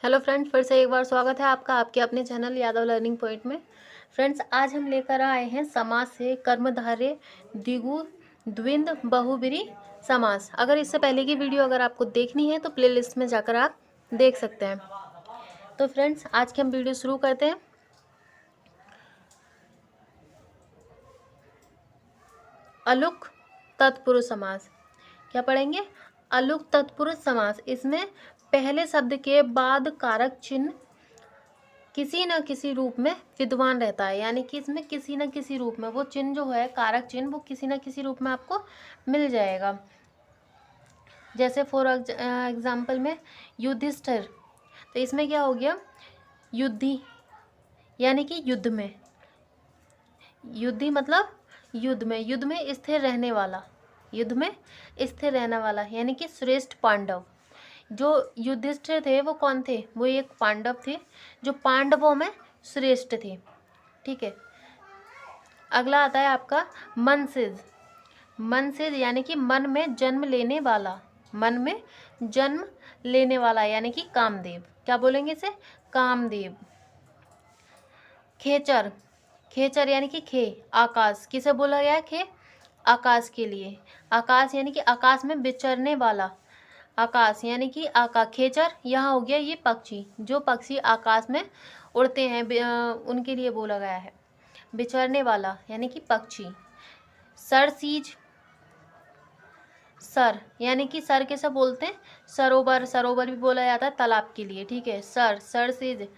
Hello friends, फिर से एक बार स्वागत है आपका आपके अपने चैनल यादव लर्निंग पॉइंट में। फ्रेंड्स, आज हम लेकर आए हैं समास से कर्मधारय द्विगु द्विंद बहुब्रीहि समास। अगर इससे पहले की वीडियो अगर आपको देखनी है तो प्लेलिस्ट में जाकर आप देख सकते हैं। तो फ्रेंड्स, आज की हम वीडियो शुरू करते हैं। अलुक तत्पुरुष समास। क्या पढ़ेंगे? अलुक तत्पुरुष समास। इसमें पहले शब्द के बाद कारक चिन्ह किसी न किसी रूप में विद्यमान रहता है, यानी कि इसमें किसी न किसी रूप में वो चिन्ह जो है, कारक चिन्ह, वो किसी न किसी रूप में आपको मिल जाएगा। जैसे फॉर एग्जाम्पल में युधिष्ठिर, तो इसमें क्या हो गया? युद्धि, यानी कि युद्ध में। युद्धि मतलब युद्ध में स्थिर रहने वाला, युद्ध में स्थिर रहने वाला, यानी कि श्रेष्ठ पांडव। जो युधिष्ठिर थे वो कौन थे? वो एक पांडव थे जो पांडवों में श्रेष्ठ थे। ठीक है। अगला आता है आपका मनसिज। मनसिज यानी कि मन में जन्म लेने वाला, मन में जन्म लेने वाला, यानी कि कामदेव। क्या बोलेंगे इसे? कामदेव। खेचर। खेचर यानी कि खे, आकाश। किसे बोला गया है? खे, आकाश के लिए। आकाश यानी कि आकाश में विचरने वाला, आकाश यानी कि आकाश। खेचर यहाँ हो गया ये पक्षी, जो पक्षी आकाश में उड़ते हैं, उनके लिए बोला गया है। विचरने वाला यानी कि पक्षी। सरसीज। सर यानी कि सर कैसे बोलते हैं? सरोवर, सरोवर भी बोला जाता है तालाब के लिए। ठीक है। सरसीज,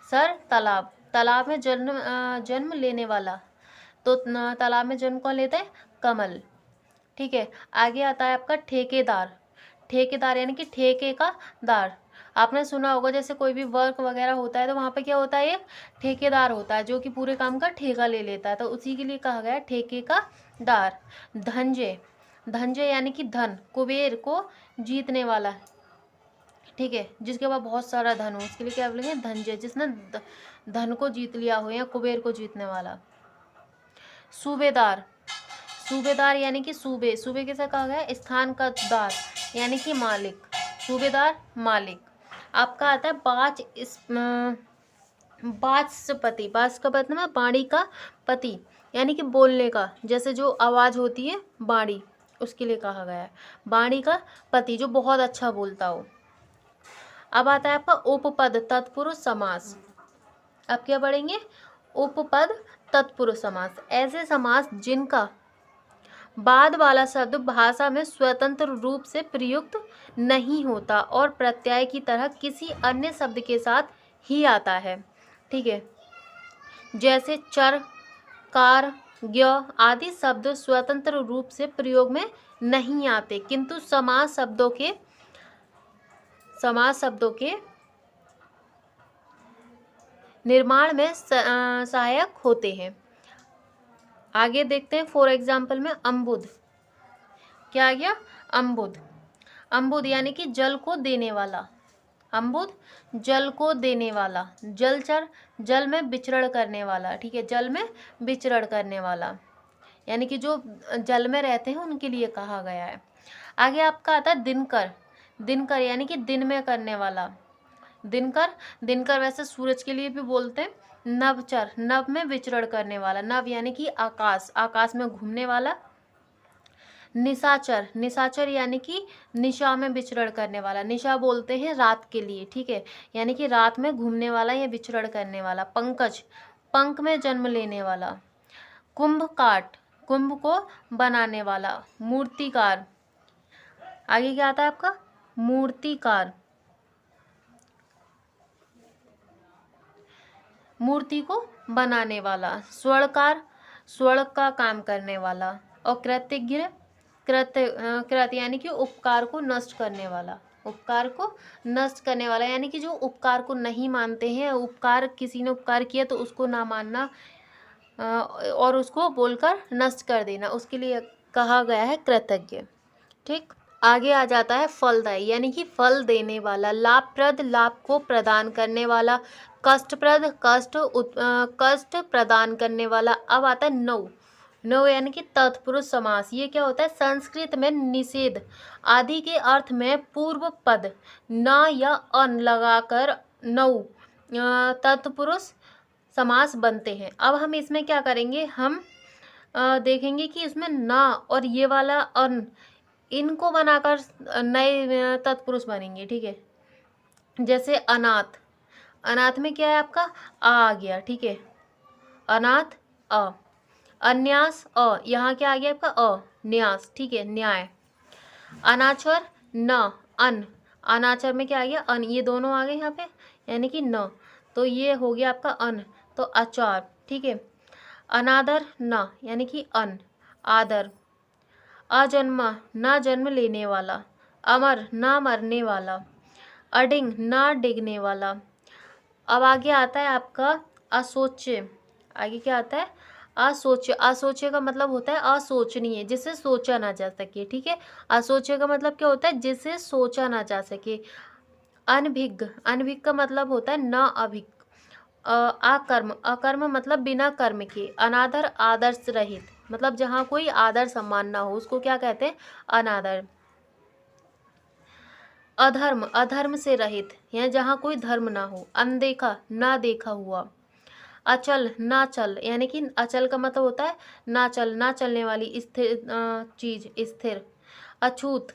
सर तालाब, तालाब में जन्म लेने वाला। तो तालाब में जन्म कौन लेता है? कमल। ठीक है। आगे आता है आपका ठेकेदार। ठेकेदार यानी कि ठेके का दार। आपने सुना होगा, जैसे कोई भी वर्क वगैरह होता है तो वहाँ पे क्या होता है? एक ठेकेदार होता है जो कि पूरे काम का ठेका ले लेता है, तो उसी के लिए कहा गया है ठेके का दार। धनंजय। धनंजय यानी कि धन, कुबेर को जीतने वाला। ठीक है। जिसके पास बहुत सारा धन हो उसके लिए क्या बोलेंगे? धनंजय, जिसने धन को जीत लिया हो या कुबेर को जीतने वाला। सूबेदार। सूबेदार यानी कि सूबे, सूबे कैसे कहा गया? स्थान का दार, यानी कि मालिक। सूबेदार, मालिक। आपका आता है वाचस्पति। वाच का मतलब वाणी का पति, यानी कि बोलने का, जैसे जो आवाज होती है वाणी, उसके लिए कहा गया है। वाणी का पति, जो बहुत अच्छा बोलता हो। अब आता है आपका उपपद तत्पुरुष समास। अब क्या पढ़ेंगे? उपपद तत्पुरुष समास। ऐसे समास जिनका बाद वाला शब्द भाषा में स्वतंत्र रूप से प्रयुक्त नहीं होता और प्रत्यय की तरह किसी अन्य शब्द के साथ ही आता है। ठीक है। जैसे चर, कार, ज्ञ आदि शब्द स्वतंत्र रूप से प्रयोग में नहीं आते, किंतु समास शब्दों के निर्माण में सहायक होते हैं। आगे देखते हैं। फॉर एग्जाम्पल में अम्बुद। क्या आ गया? अम्बुद। अम्बुद यानी कि जल को देने वाला। अम्बुद, जल को देने वाला। जलचर, जल में विचरण करने वाला। ठीक है। जल में विचरण करने वाला, यानी कि जो जल में रहते हैं उनके लिए कहा गया है। आगे आपका आता है दिनकर। दिनकर यानी कि दिन में करने वाला। दिनकर, दिनकर वैसे सूरज के लिए भी बोलते हैं। नवचर, नभ में विचरण करने वाला। नभ यानी कि आकाश, आकाश में घूमने वाला। निशाचर, निशाचर यानी कि निशा में विचरण करने वाला। निशा बोलते हैं रात के लिए। ठीक है। यानी कि रात में घूमने वाला या विचरण करने वाला। पंकज, पंख में जन्म लेने वाला। कुंभकाट, कुंभ को बनाने वाला। मूर्तिकार, आगे क्या आता है आपका? मूर्तिकार, मूर्ति को बनाने वाला। स्वर्णकार, स्वर्ण का काम करने वाला। और कृतज्ञ, कृत यानी कि उपकार को नष्ट करने वाला। उपकार को नष्ट करने वाला यानी कि जो उपकार को नहीं मानते हैं, उपकार, किसी ने उपकार किया तो उसको ना मानना और उसको बोलकर नष्ट कर देना, उसके लिए कहा गया है कृतज्ञ। ठीक। आगे आ जाता है फलदायी, यानी कि फल देने वाला। लाभप्रद, लाभ को प्रदान करने वाला। कष्टप्रद, कष्ट प्रदान करने वाला। अब आता है नौ। नौ यानी कि तत्पुरुष समास। ये क्या होता है? संस्कृत में निषेध आदि के अर्थ में पूर्व पद न या अन लगाकर 9 तत्पुरुष समास बनते हैं। अब हम इसमें क्या करेंगे, हम देखेंगे कि इसमें ना और ये वाला अन, इनको बनाकर नए तत्पुरुष बनेंगे। ठीक है, जैसे अनाथ, अनाथ में क्या है आपका आ गया। ठीक है, अनाथ अ, अन्यास अ, यहाँ क्या आ गया आपका अ, न्यास। ठीक है, न्याय। अनाचर न अन, अनाचर में क्या आ गया अन, ये दोनों आ गए यहाँ पे यानी कि न, तो ये हो गया आपका अन, तो आचार। ठीक है, अनादर न यानी कि अन, आदर। अजन्मा ना जन्म लेने वाला, अमर ना मरने वाला, अडिंग ना डिगने वाला। अब आगे आता है आपका असोच्य। आगे क्या आता है असोच्य। असोच्य का मतलब होता है असोचनीय, जिसे सोचा ना जा सके। ठीक है, असोच्य का मतलब क्या होता है, जिसे सोचा ना जा सके। अनभिज्ञ, अनभिज्ञ का मतलब होता है न अभिज्ञ। अकर्म, अकर्म मतलब बिना कर्म के। अनादर, आदर्श रहित, मतलब जहाँ कोई आदर सम्मान ना हो उसको क्या कहते हैं, अनादर। अधर्म, अधर्म से रहित, या जहाँ कोई धर्म ना हो। अनदेखा, ना देखा हुआ। अचल, ना चल, यानी कि अचल का मतलब होता है ना चल, ना चलने वाली स्थिर चीज, स्थिर। अछूत,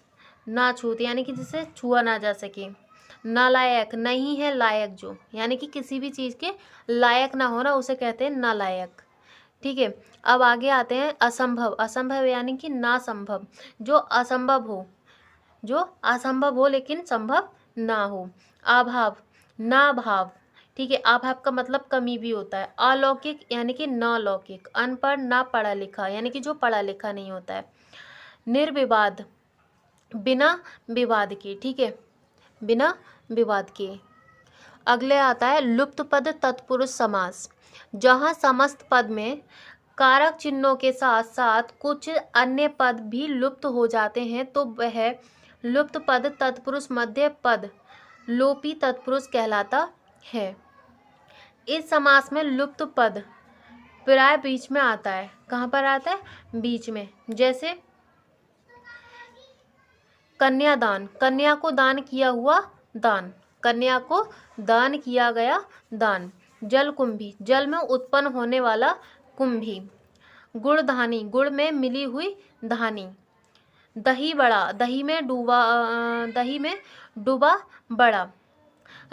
ना छूत, यानी कि जिसे छुआ ना जा सके। नालायक, नहीं है लायक जो, यानी कि किसी भी चीज के लायक ना होना उसे कहते हैं नालायक। ठीक है, अब आगे आते हैं असंभव। असंभव यानी कि ना संभव, जो असंभव हो, जो असंभव हो लेकिन संभव ना हो। अभाव, ना भाव। ठीक है, अभाव का मतलब कमी भी होता है। अलौकिक यानी कि न लौकिक। अनपढ़, ना पढ़ा लिखा, यानी कि जो पढ़ा लिखा नहीं होता है। निर्विवाद, बिना विवाद के। ठीक है, बिना विवाद के। अगले आता है लुप्त पद तत्पुरुष समास। जहाँ समस्त पद में कारक चिन्हों के साथ साथ कुछ अन्य पद भी लुप्त हो जाते हैं तो वह लुप्त पद तत्पुरुष मध्य पद लोपी तत्पुरुष कहलाता है। इस समास में लुप्त पद प्राय बीच में आता है। कहाँ पर आता है, बीच में। जैसे कन्यादान, कन्या को दान किया हुआ दान, कन्या को दान किया गया दान। जल कुंभी, जल में उत्पन्न होने वाला कुंभी। गुड़ धानी, गुड़ में मिली हुई धानी। दही बड़ा, दही में डूबा बड़ा।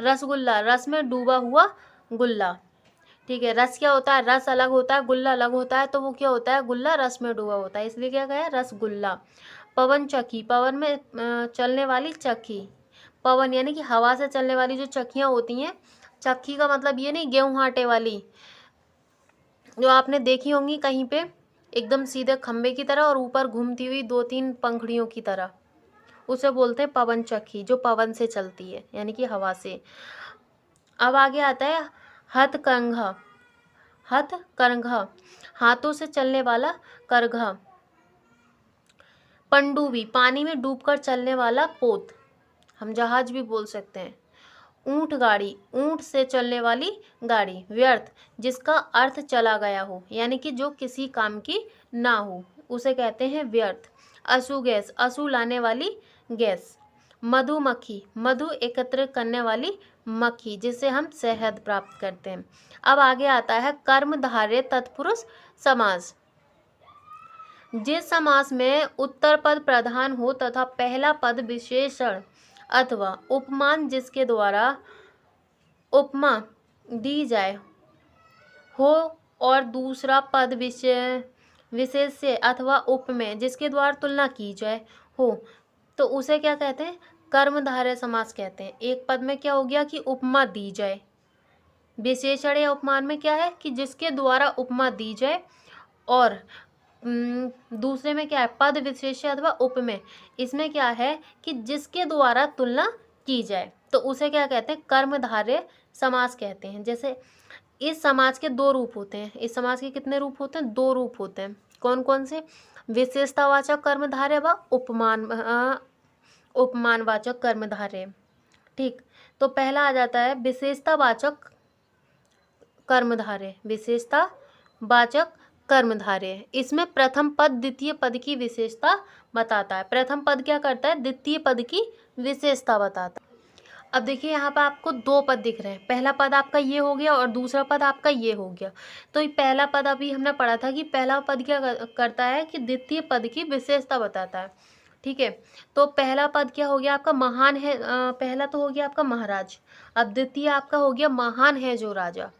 रसगुल्ला, रस में डूबा हुआ गुल्ला। ठीक है, रस क्या होता है, रस अलग होता है, गुल्ला अलग होता है, तो वो क्या होता है, गुल्ला रस में डूबा होता है, इसलिए क्या कहा है, रसगुल्ला। पवन चक्की, पवन में चलने वाली चक्की। पवन यानी कि हवा से चलने वाली जो चक्कियाँ होती हैं, चक्की का मतलब ये नहीं गेहूँ आटे वाली, जो आपने देखी होंगी कहीं पे, एकदम सीधे खंबे की तरह और ऊपर घूमती हुई 2-3 पंखुड़ियों की तरह, उसे बोलते हैं पवन चक्की, जो पवन से चलती है यानी कि हवा से। अब आगे आता है हथकरघा। हथकरघा, हाथों से चलने वाला करघा। पनडुब्बी, पानी में डूबकर चलने वाला पोत, हम जहाज भी बोल सकते हैं। ऊंट गाड़ी, ऊंट से चलने वाली गाड़ी। व्यर्थ, जिसका अर्थ चला गया हो, यानी कि जो किसी काम की ना हो, उसे कहते हैं व्यर्थ। असु गैस, असु लाने वाली गैस। मधुमक्खी, मधु एकत्र करने वाली मक्खी, जिससे हम शहद प्राप्त करते हैं। अब आगे आता है कर्मधारय तत्पुरुष समास। जिस समास में उत्तर पद प्रधान हो तथा पहला पद विशेषण अथवा उपमान जिसके द्वारा उपमा दी जाए हो और दूसरा पद विशेष्य अथवा उपमेय जिसके द्वारा तुलना की जाए हो, तो उसे क्या कहते हैं, कर्मधारय समास कहते हैं। एक पद में क्या हो गया कि उपमा दी जाए, विशेषण या उपमान में क्या है कि जिसके द्वारा उपमा दी जाए, और दूसरे में क्या है, पद विशेष्य अथवा उपमेय, इसमें क्या है कि जिसके द्वारा तुलना की जाए, तो उसे क्या कहते हैं, कर्मधारय समास कहते हैं। जैसे इस समास के 2 रूप होते हैं। इस समास के कितने रूप होते हैं, 2 रूप होते हैं। कौन कौन से, विशेषतावाचक कर्मधारय व उपमानवाचक कर्मधारय। ठीक, तो पहला आ जाता है विशेषतावाचक कर्मधारय। विशेषतावाचक कर्मधारय, इसमें प्रथम पद द्वितीय पद की विशेषता बताता है। प्रथम पद क्या करता है, द्वितीय पद की विशेषता बताता है। अब देखिए यहाँ पर आपको दो पद दिख रहे हैं, पहला पद आपका ये हो गया और दूसरा पद आपका ये हो गया। तो ये पहला पद अभी हमने पढ़ा था कि पहला पद क्या करता है कि द्वितीय पद की विशेषता बताता है। ठीक है, तो पहला पद क्या हो गया आपका, महान है। पहला तो हो गया आपका महाराज, अब द्वितीय आपका हो गया महान है जो राजा।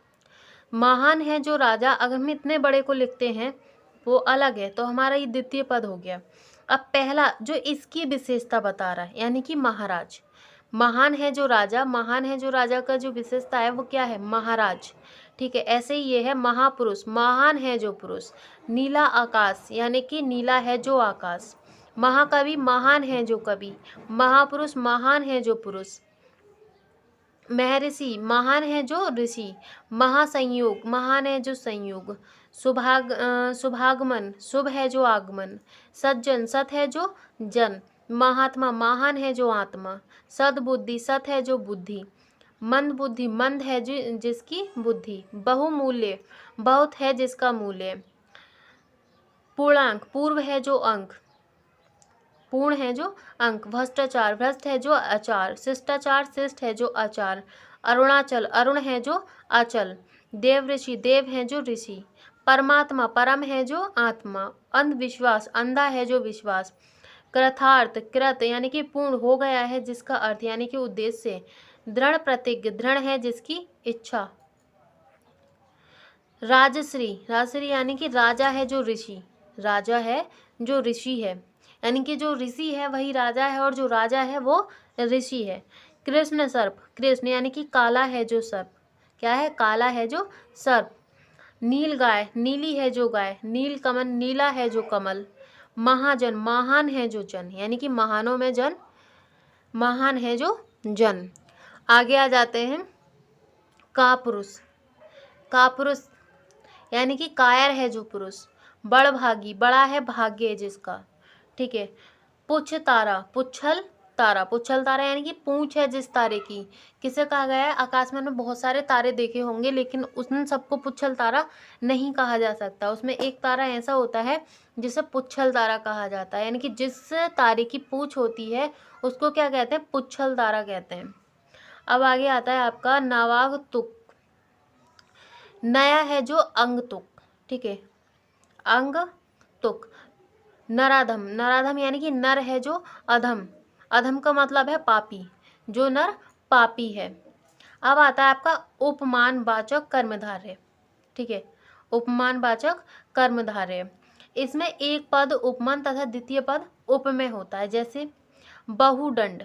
महान है जो राजा, अगर हम इतने बड़े को लिखते हैं वो अलग है, तो हमारा ये द्वितीय पद हो गया। अब पहला जो इसकी विशेषता बता रहा है यानी कि महाराज, महान है जो राजा, महान है जो राजा का जो विशेषता है वो क्या है, महाराज। ठीक है, ऐसे ही ये है महापुरुष, महान है जो पुरुष। नीला आकाश यानी कि नीला है जो आकाश। महाकवि, महान है जो कवि। महापुरुष, महान है जो पुरुष। महर्षि, महान है जो ऋषि। महासंयोग, महान है जो संयोग। शुभागमन, शुभ है जो आगमन। सज्जन, सत है जो जन। महात्मा, महान है जो आत्मा। सद्बुद्धि, सत है जो बुद्धि। मंद बुद्धि, मंद है जो जिसकी बुद्धि। बहुमूल्य, बहुत है जिसका मूल्य। पूर्णांक, पूर्व है जो अंक, पूर्ण है जो अंक। भ्रष्टाचार, भ्रष्ट है जो आचार। शिष्टाचार, शिष्ट है जो आचार। अरुणाचल, अरुण है जो अचल। देव ऋषि, देव है जो ऋषि। परमात्मा, परम है जो आत्मा। अंधविश्वास, अंधा है जो विश्वास। कृतार्थ, कृत यानी कि पूर्ण हो गया है जिसका अर्थ यानी कि उद्देश्य। दृढ़ प्रतिज्ञ, दृढ़ है जिसकी इच्छा। राजश्री, राजश्री यानी कि राजा है जो ऋषि, राजा है जो ऋषि है, यानी कि जो ऋषि है वही राजा है और जो राजा है वो ऋषि है। कृष्ण सर्प, कृष्ण यानी कि काला है जो सर्प, क्या है, काला है जो सर्प। नील गाय, नीली है जो गाय। नील कमल, नीला है जो कमल। महाजन, महान है जो जन, यानी कि महानों में जन, महान है जो जन। आगे आ जाते हैं कापुरुष, कापुरुष यानी कि कायर है जो पुरुष। बड़भागी, बड़ा है भाग्य जिसका। ठीक है, पुच्छ तारा, पुच्छल तारा, पुच्छल तारा यानी कि पूंछ है जिस तारे की। किसे कहा गया है, आकाश में हमने बहुत सारे तारे देखे होंगे लेकिन उन सबको पुच्छल तारा नहीं कहा जा सकता। उसमें एक तारा ऐसा होता है जिसे पुच्छल तारा कहा जाता है, यानी कि जिस तारे की पूंछ होती है उसको क्या कहते हैं, पुच्छल तारा कहते हैं। अब आगे आता है आपका नावाग तुक, नया है जो अंग तुक। ठीक है, अंग तुक। नराधम, नराधम यानी कि नर है जो अधम, अधम का मतलब है पापी, जो नर पापी है। अब आता है आपका उपमान वाचक कर्मधारय। ठीक है, उपमान वाचक कर्मधारय, इसमें एक पद उपमान तथा द्वितीय पद उप में होता है। जैसे बहुदंड,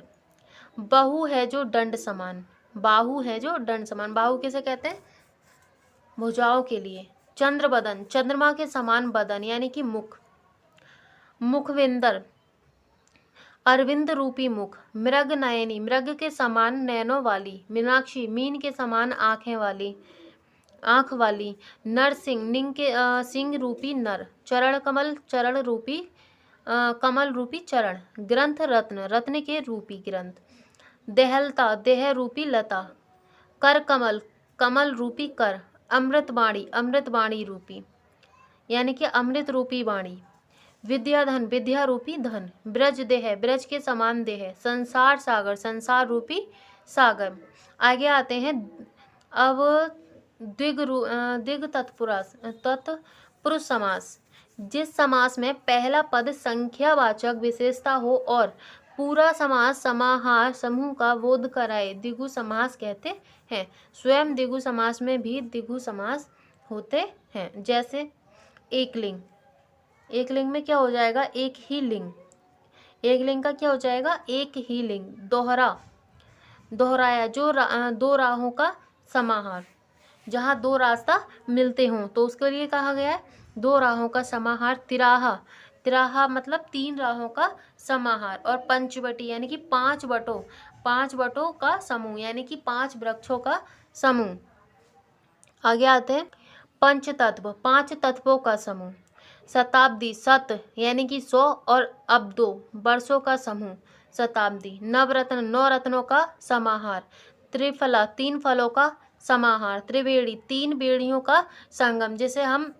बहु है जो दंड समान, बाहु है जो दंड समान। बाहु किसे कहते हैं, भुजाओं के लिए। चंद्र बदन, चंद्रमा के समान बदन यानी कि मुख। मुखविंदर, अरविंद रूपी मुख। मृग नयनी, मृग के समान नयनों वाली। मीनाक्षी, मीन के समान आंखें वाली, आंख वाली। नरसिंह, निंग के सिंह रूपी नर। चरण कमल, चरण रूपी कमल रूपी चरण। ग्रंथ रत्न, रत्न के रूपी ग्रंथ। देहलता, देह रूपी लता। कर कमल, कमल रूपी कर। अमृतवाणी, अमृतवाणी रूपी यानी कि अमृत रूपी वाणी। विद्याधन, विद्या रूपी धन। ब्रज देह, ब्रज के समान देह। संसार सागर, संसार रूपी सागर। आगे आते हैं अब द्विग तत्पुरुष समास, जिस समास में पहला पद संख्यावाचक विशेषता हो और पूरा समास समाहार समूह का बोध कराए, द्विगु समास कहते हैं। स्वयं द्विगु समास में भी द्विगु समास होते हैं। जैसे एक लिंग, एक लिंग में क्या हो जाएगा, एक ही लिंग। एक लिंग का क्या हो जाएगा, एक ही लिंग। दोहरा, दोहराया, जो दो राहों का समाहार, जहाँ दो रास्ता मिलते हों तो उसके लिए कहा गया है दो राहों का समाहार। तिराहा, तिराहा मतलब तीन राहों का समाहार। और पंचवटी यानी कि पांच बटों, पांच बटों का समूह यानी कि पांच वृक्षों का समूह। आगे आते हैं पंचतत्व, पांच तत्वों का समूह। शताब्दी, शत यानी कि 100 और अब्दो वर्षों का समूह, शताब्दी। नवरत्न, नौ रत्नों का समाहार। त्रिफला, तीन फलों का समाहार। त्रिवेणी, तीन बेड़ियों का संगम, जिसे हम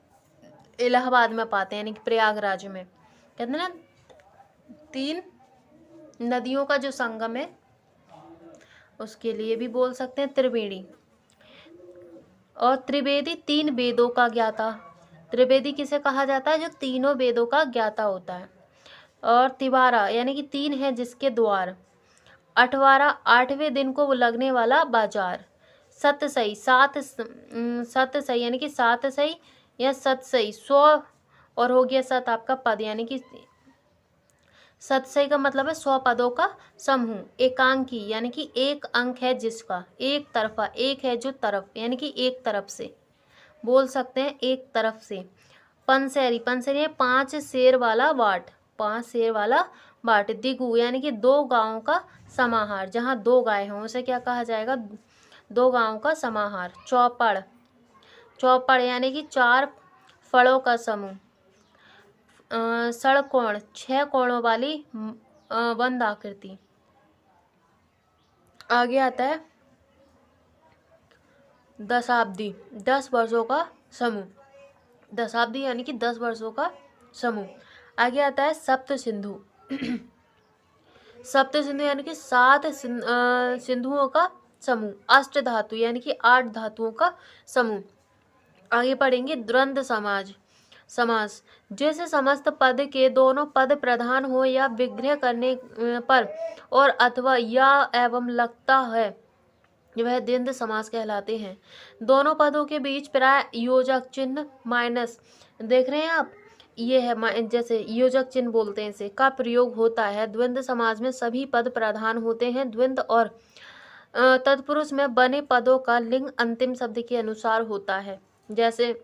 इलाहाबाद में पाते हैं यानी कि प्रयागराज में, कहते हैं ना तीन नदियों का जो संगम है उसके लिए भी बोल सकते हैं त्रिवेणी। और त्रिवेदी 3 वेदों का ज्ञाता। त्रिवेदी किसे कहा जाता है? जो तीनों वेदों का ज्ञाता होता है। और तिवारा यानी कि 3 है जिसके द्वार। अठवारा 8वें दिन को लगने वाला बाजार। सतसई सतसई यानी कि 7 सही या सतसई 100 और हो गया 7 आपका पद यानी कि सतसई का मतलब है 100 पदों का समूह। एकांकी यानी कि एक अंक है जिसका, एक तरफा, एक है जो तरफ यानी कि एक तरफ से बोल सकते हैं, एक तरफ से। पंसेरी, पंसेरी है 5 शेर वाला बाट, 5 शेर वाला बाट। दिगु यानी कि 2 गांवों का समाहार, जहाँ 2 गाय हों उसे क्या कहा जाएगा? 2 गांवों का समाहार। चौपड़, चौपड़ यानी कि 4 फलों का समूह। षड़कोण 6 कोणों वाली बंद आकृति। आगे आता है दशाब्दी, 10 वर्षों का समूह। दशाब्दी यानी कि 10 वर्षों का समूह। आगे आता है सप्त सिंधु। सप्त सिंधु यानी कि 7 सिंधुओं का समूह। अष्ट धातु यानी कि 8 धातुओं का समूह। आगे पढ़ेंगे द्वंद्व समास, जैसे समस्त पद के दोनों पद प्रधान हो या विग्रह करने पर और अथवा या एवं लगता है वह द्वंद्व समास कहलाते हैं। दोनों पदों के बीच प्राय योजक चिन्ह माइनस, देख रहे हैं आप, ये है जैसे योजक चिन्ह बोलते हैं इसे, का प्रयोग होता है। द्वंद्व समास में सभी पद प्रधान होते हैं। द्वंद्व और तत्पुरुष में बने पदों का लिंग अंतिम शब्द के अनुसार होता है। जैसे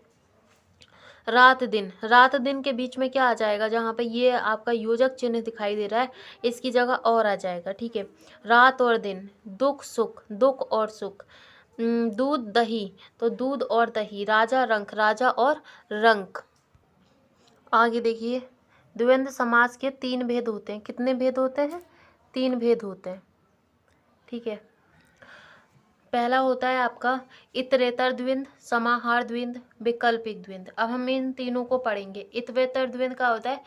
रात दिन, रात दिन के बीच में क्या आ जाएगा? जहाँ पे ये आपका योजक चिन्ह दिखाई दे रहा है इसकी जगह और आ जाएगा, ठीक है। रात और दिन। दुख सुख, दुख और सुख। दूध दही, तो दूध और दही। राजा रंक, राजा और रंक। आगे देखिए, द्वंद्व समास के 3 भेद होते हैं। कितने भेद होते हैं? 3 भेद होते हैं, ठीक है। पहला होता है आपका इतरेतर द्वंद्व, समाहार द्वंद्व, वैकल्पिक द्वंद्व। अब हम इन तीनों को पढ़ेंगे। इतरेतर द्वंद्व का होता है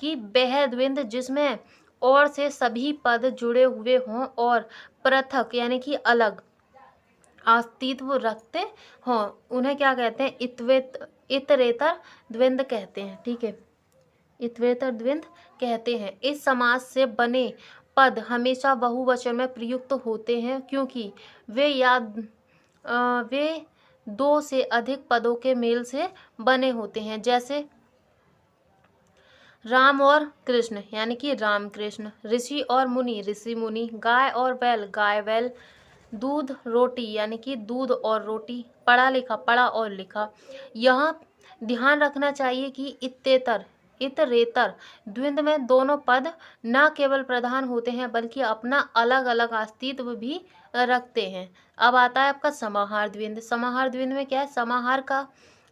कि वह द्वंद्व जिसमें और से सभी पद जुड़े हुए हों और पृथक यानी कि अलग अस्तित्व रखते हों, उन्हें क्या कहते हैं? इतरेतर द्वंद्व कहते हैं, ठीक है। इतरेतर द्वंद्व कहते हैं। इस समास से बने पद हमेशा बहुवचन में प्रयुक्त होते हैं क्योंकि वे 2 से अधिक पदों के मेल से बने होते हैं। जैसे राम और कृष्ण यानी कि राम कृष्ण। ऋषि और मुनि, ऋषि मुनि। गाय और बैल, गाय बैल। दूध रोटी यानी कि दूध और रोटी। पढ़ा लिखा, पढ़ा और लिखा। यहाँ ध्यान रखना चाहिए कि इतरेतर द्वंद्व में दोनों पद न केवल प्रधान होते हैं बल्कि अपना अलग अलग अस्तित्व भी रखते हैं। अब आता है आपका समाहार द्वंद्व। समाहार द्वंद्व में क्या है? समाहार का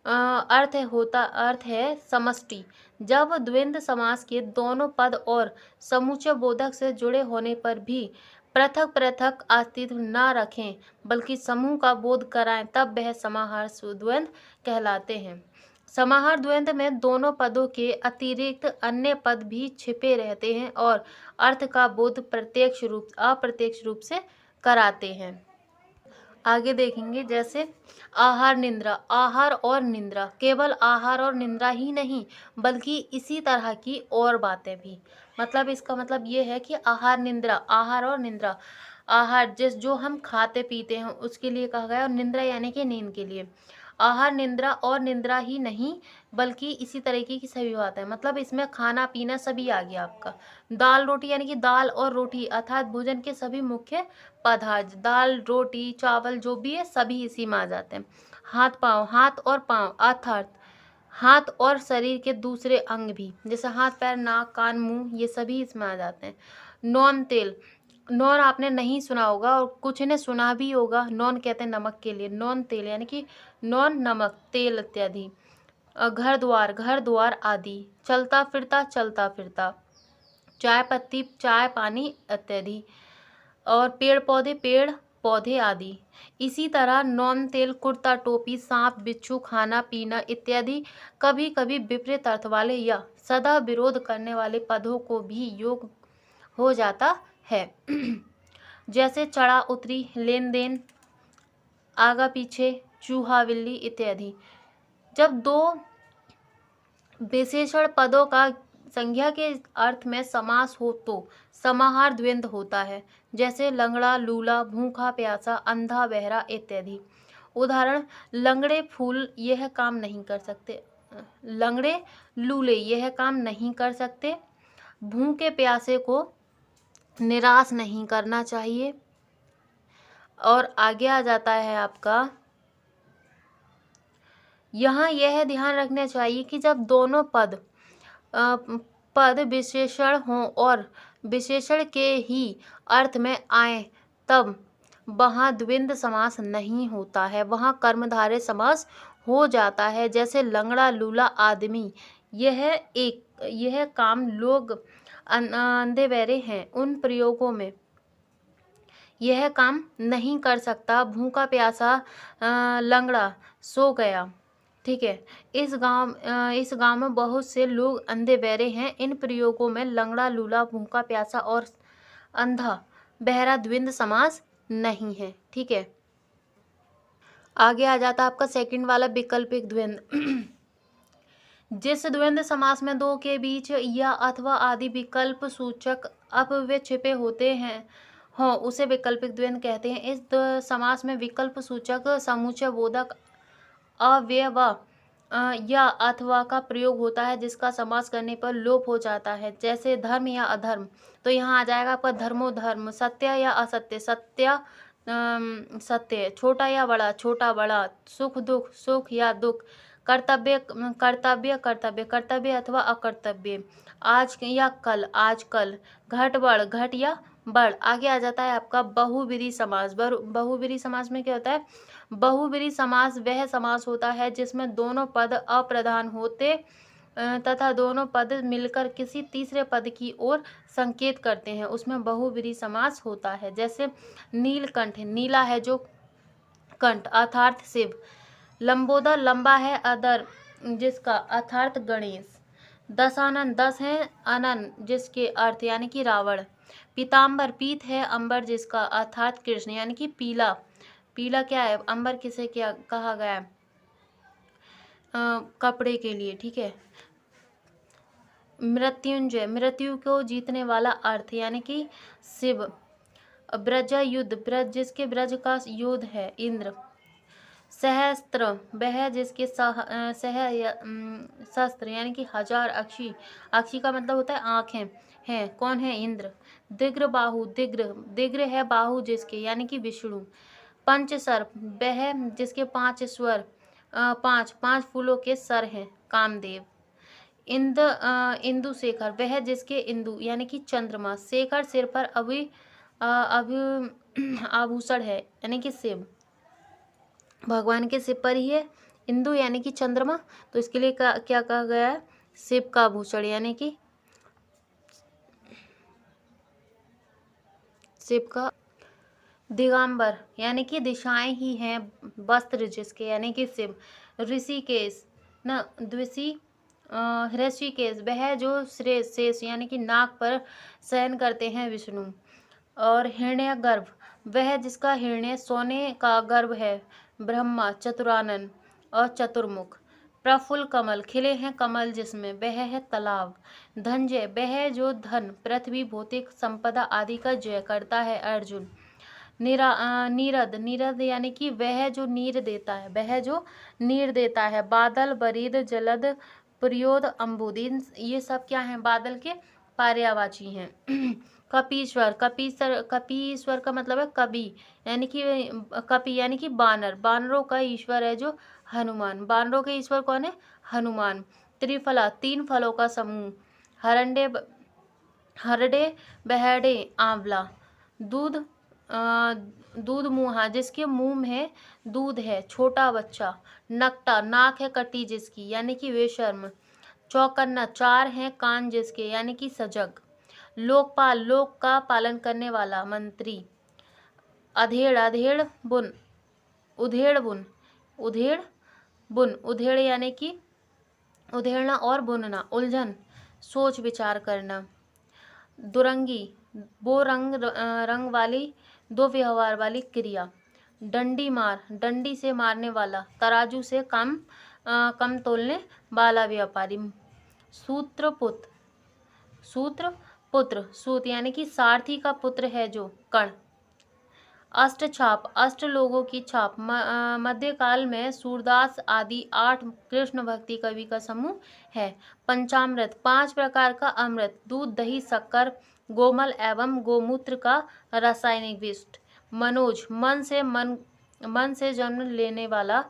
अर्थ है समष्टि। जब द्वंद्व समास के दोनों पद और समुच्चय बोधक से जुड़े होने पर भी पृथक पृथक अस्तित्व न रखें बल्कि समूह का बोध कराएं, तब वह समाहार द्वंद्व कहलाते हैं। समाहार द्वंद्व में दोनों पदों के अतिरिक्त अन्य पद भी छिपे रहते हैं और अर्थ का बोध अप्रत्यक्ष रूप से कराते हैं। आगे देखेंगे जैसे आहार निद्रा। आहार और निद्रा, केवल आहार और निद्रा ही नहीं बल्कि इसी तरह की और बातें भी। मतलब इसका मतलब ये है कि आहार निद्रा, आहार और निद्रा। आहार जो हम खाते पीते हैं उसके लिए कहा गया, और निद्रा यानी कि नींद के लिए। आहार निद्रा और निद्रा ही नहीं बल्कि इसी तरीके की सभी बातें, मतलब इसमें खाना पीना सभी आ गया आपका। दाल रोटी यानी कि दाल और रोटी अर्थात भोजन के सभी मुख्य पदार्थ, दाल रोटी चावल जो भी है सभी इसी में आ जाते हैं। हाथ पाँव, हाथ और पाँव अर्थात हाथ और शरीर के दूसरे अंग भी, जैसे हाथ पैर नाक कान मुंह, ये सभी इसमें आ जाते हैं। नॉन तेल, नॉन आपने नहीं सुना होगा और कुछ ने सुना भी होगा, नॉन कहते हैं नमक के लिए। नॉन तेल यानी कि नॉन नमक, तेल इत्यादि। घर द्वार आदि। चलता फिरता। चाय पत्ती चाय पानी इत्यादि। और पेड़ पौधे आदि। इसी तरह नॉन तेल कुर्ता टोपी सांप बिच्छू खाना पीना इत्यादि कभी कभी विपरीत अर्थ वाले या सदा विरोध करने वाले पदों को भी योग हो जाता है। जैसे चढ़ा उतरी, लेन देन, आगा पीछे, चूहा बिल्ली इत्यादि। जब दो विशेषण पदों का संज्ञा के अर्थ में समास हो तो समाहार द्वंद्व होता है, जैसे लंगड़ा लूला, भूखा प्यासा, अंधा बहरा इत्यादि। उदाहरण, लंगड़े फूल यह काम नहीं कर सकते, लंगड़े लूले यह काम नहीं कर सकते, भूखे प्यासे को निराश नहीं करना चाहिए। और आगे आ जाता है आपका, यहाँ यह ध्यान रखना चाहिए कि जब दोनों पद विशेषण हों और विशेषण के ही अर्थ में आए तब वहाँ द्वंद्व समास नहीं होता है, वहाँ कर्मधारय समास हो जाता है। जैसे लंगड़ा लूला आदमी, यह काम लोग अंधे बहरे हैं, उन प्रयोगों में यह काम नहीं कर सकता। भूखा प्यासा लंगड़ा सो गया। ठीक है, इस गांव में बहुत से लोग अंधे बहरे हैं। इन प्रयोगों में लंगड़ा लूला, भूखा प्यासा और अंधा बहरा द्वंद्व समास नहीं है। ठीक है, आगे आ जाता आपका सेकंड वाला विकल्पिक द्वंद्व। जिस द्वंद्व समास में दो के बीच या अथवा आदि विकल्प सूचक अपव्यय छिपे होते हैं हो उसे वैकल्पिक द्वंद्व कहते हैं। इस समास में विकल्प सूचक समुच्चय बोधक अव्यय व या अथवा का प्रयोग होता है, जिसका समास करने पर लोप हो जाता है। जैसे धर्म या अधर्म, तो यहाँ आ जाएगा आपका धर्मो धर्म, सत्य या असत्य, सत्य, छोटा या बड़ा, छोटा बड़ा, सुख दुख, सुख या दुख, कर्तव्य कर्तव्य कर्तव्य, कर्तव्य अथवा अकर्तव्य, आज या कल, आज कल, घट बढ़, घट या बढ़। आगे आ जाता है आपका बहुव्रीहि समास। बहुव्रीहि समास में क्या होता है? बहुव्रीहि समास वह समास होता है जिसमें दोनों पद अप्रधान होते तथा दोनों पद मिलकर किसी तीसरे पद की ओर संकेत करते हैं, उसमें बहुव्रीहि समास होता है। जैसे नीलकंठ, नीला है जो कंठ अर्थात शिव, लंबोदर लंबा है अदर जिसका अर्थात गणेश, दशानन दस है अनन जिसके अर्थ यानी कि रावण, पीताम्बर पीत है अंबर जिसका अर्थात कृष्ण यानी कि पीला। पीला क्या है? अंबर किसे क्या कहा गया है? कपड़े के लिए। ठीक है, मृत्युंजय मृत्यु को जीतने वाला अर्थ यानी कि शिव, ब्रज युद्ध ब्रज जिसके ब्रज का युद्ध है इंद्र, सहस्त्र वह जिसके शस्त्र यानी कि हजार, अक्षी अक्षी का मतलब होता है आँखें हैं, कौन है? इंद्र, दिग्र बाहु दिग्र है बाहु जिसके यानी कि विष्णु, पंचसर्प वह जिसके पांच स्वर पांच फूलों के सर हैं, कामदेव, इंदु शेखर वह जिसके इंदु यानी कि चंद्रमा, शेखर सिर पर आभूषण है यानी कि शिव, भगवान के सिर पर ही है इंदु यानी कि चंद्रमा, तो इसके लिए क्या कहा गया है? शिव का आभूषण यानी कि शिव का, दिगंबर यानी कि दिशाएं ही हैं, वस्त्र जिसके यानी कि शिव, ऋषिकेश न द्विषी ऋषिकेश वह जो शेष यानी कि नाक पर शयन करते हैं, विष्णु, और हिरण्यगर्भ वह जिसका हिरण्य सोने का गर्भ है, ब्रह्मा, चतुरानन और चतुर्मुख, प्रफुल्ल कमल खिले हैं कमल जिसमें वह है तालाब, धनंजय वह जो धन पृथ्वी भौतिक संपदा आदि का जय करता है, अर्जुन, नीरद यानी कि वह जो नीर देता है, बादल, बरीद, जलद, प्रयोद, अम्बुदीन ये सब क्या हैं? बादल के पर्यायवाची हैं। कपीश्वर कपीश्वर का मतलब है कवि यानी कि बानर, बानरों का ईश्वर है जो हनुमान, बानरों के ईश्वर कौन है? हनुमान। त्रिफला तीन फलों का समूह, हरडे बहरडे आंवला, दूध मुहा जिसके मुंह में दूध है, छोटा बच्चा, नकटा नाक है कटी जिसकी यानी कि बेशर्म, चौकन्ना चार हैं कान जिसके यानी कि सजग, लोकपाल लोक का पालन करने वाला, मंत्री, अधेड़ बुन उधेड़ यानी कि उधेड़ना और बुनना, उलझन सोच विचार करना, दुरंगी वो रंग वाली दो व्यवहार वाली क्रिया। डंडी मार, डंडी से मारने वाला, तराजू से कम तोलने वाला व्यापारी। सूत्रपुत्र, सूत्रपुत्र, सूत यानी कि सारथी का पुत्र है जो, कर्ण। अष्टछाप, अष्ट लोगों की छाप, मध्यकाल में सूरदास आदि 8 कृष्ण भक्ति कवि का समूह है। पंचामृत, 5 प्रकार का अमृत, दूध, दही, शक्कर, गोमल एवं गोमूत्र का रासायनिक विष। मनोज, मन से जन्म लेने वाला,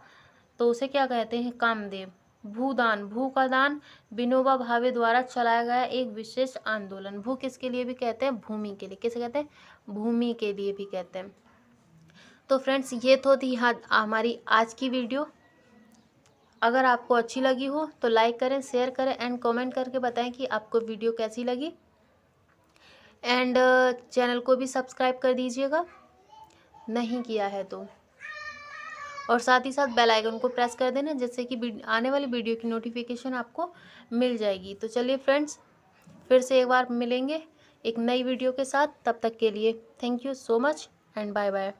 तो उसे क्या कहते हैं, कामदेव। भूदान, भू का दान, विनोबा भावे द्वारा चलाया गया एक विशेष आंदोलन। भू किसके लिए भी कहते हैं, भूमि के लिए। किसे कहते हैं, भूमि के लिए भी कहते हैं। तो फ्रेंड्स, ये तो थी हमारी आज की वीडियो। अगर आपको अच्छी लगी हो तो लाइक करें, शेयर करें एंड कमेंट करके बताएं कि आपको वीडियो कैसी लगी। एंड चैनल को भी सब्सक्राइब कर दीजिएगा नहीं किया है तो, और साथ ही साथ बेल आइकन को प्रेस कर देना, जिससे कि आने वाली वीडियो की नोटिफिकेशन आपको मिल जाएगी। तो चलिए फ्रेंड्स, फिर से एक बार मिलेंगे एक नई वीडियो के साथ। तब तक के लिए thank you so much and bye bye.